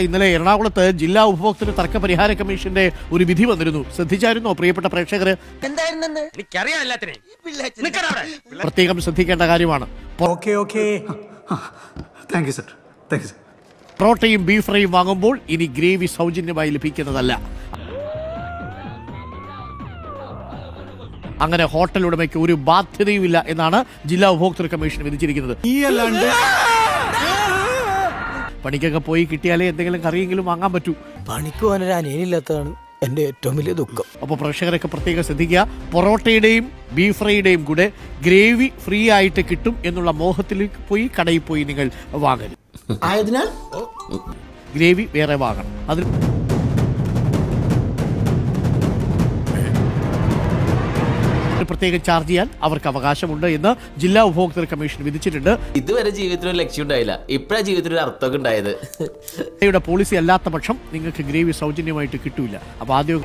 ഇന്നലെ എറണാകുളത്ത് ജില്ലാ ഉപഭോക്തൃ തർക്ക പരിഹാര കമ്മീഷന്റെ ഒരു വിധി വന്നിരുന്നു. ശ്രദ്ധിച്ചായിരുന്നോ പ്രിയപ്പെട്ട പ്രേക്ഷകര്? പ്രത്യേകം ശ്രദ്ധിക്കേണ്ട കാര്യമാണ്. പൊറോട്ടയും ബീഫ് ഫ്രൈയും വാങ്ങുമ്പോൾ ഇനി ഗ്രേവി സൗജന്യമായി ലഭിക്കുന്നതല്ല. അങ്ങനെ ഹോട്ടൽ ഉടമയ്ക്ക് ഒരു ബാധ്യതയുമില്ല എന്നാണ് ജില്ലാ ഉപഭോക്തൃ കമ്മീഷൻ വിധിച്ചിരിക്കുന്നത്. പണിക്കൊക്കെ പോയി കിട്ടിയാലേ എന്തെങ്കിലും കറിയെങ്കിലും വാങ്ങാൻ പറ്റൂ. പണിക്ക് പോകാനൊരു അനിയനില്ലാത്തതാണ് എൻ്റെ ഏറ്റവും വലിയ ദുഃഖം. അപ്പോൾ പ്രേക്ഷകരൊക്കെ പ്രത്യേകം ശ്രദ്ധിക്കുക. പൊറോട്ടയുടെയും ബീഫ് ഫ്രൈയുടെയും കൂടെ ഗ്രേവി ഫ്രീ ആയിട്ട് കിട്ടും എന്നുള്ള മോഹത്തിലേക്ക് പോയി കടയിൽ പോയി നിങ്ങൾ വാങ്ങരുത്. ആയതിനാൽ ഗ്രേവി വേറെ വാങ്ങണം. അതിന് പ്രത്യേകം ചാർജ് ചെയ്യാൻ അവർക്ക് അവകാശമുണ്ട് എന്ന് ജില്ലാ ഉപഭോക്തൃ കമ്മീഷൻ വിധിച്ചിട്ടുണ്ട്. ഇതുവരെ ജീവിതത്തിന് ഒരു ലക്ഷ്യം ഉണ്ടായില്ല, ഇപ്പഴാ ജീവിതത്തിന് ഒരു അർത്ഥമൊക്കെ ഉണ്ടായത്. പോളിസി അല്ലാത്ത പക്ഷം നിങ്ങൾക്ക് ഗ്രേവി സൗജന്യമായിട്ട് കിട്ടൂല. അപ്പൊ ആദ്യം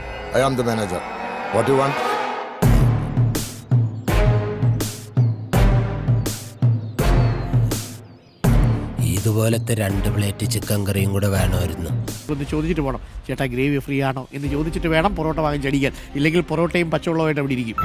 ഇതുപോലത്തെ 2 പ്ലേറ്റ് ചിക്കൻ കറിയും കൂടെ വേണമായിരുന്നു. ഒന്ന് ചോദിച്ചിട്ട് പോകണം, ചേട്ടാ ഗ്രേവി ഫ്രീ ആണോ എന്ന് ചോദിച്ചിട്ട് വേണം പൊറോട്ട വാങ്ങി ചടിക്കാൻ. ഇല്ലെങ്കിൽ പൊറോട്ടയും പച്ചവെള്ളമായിട്ട് അവിടെ ഇരിക്കും.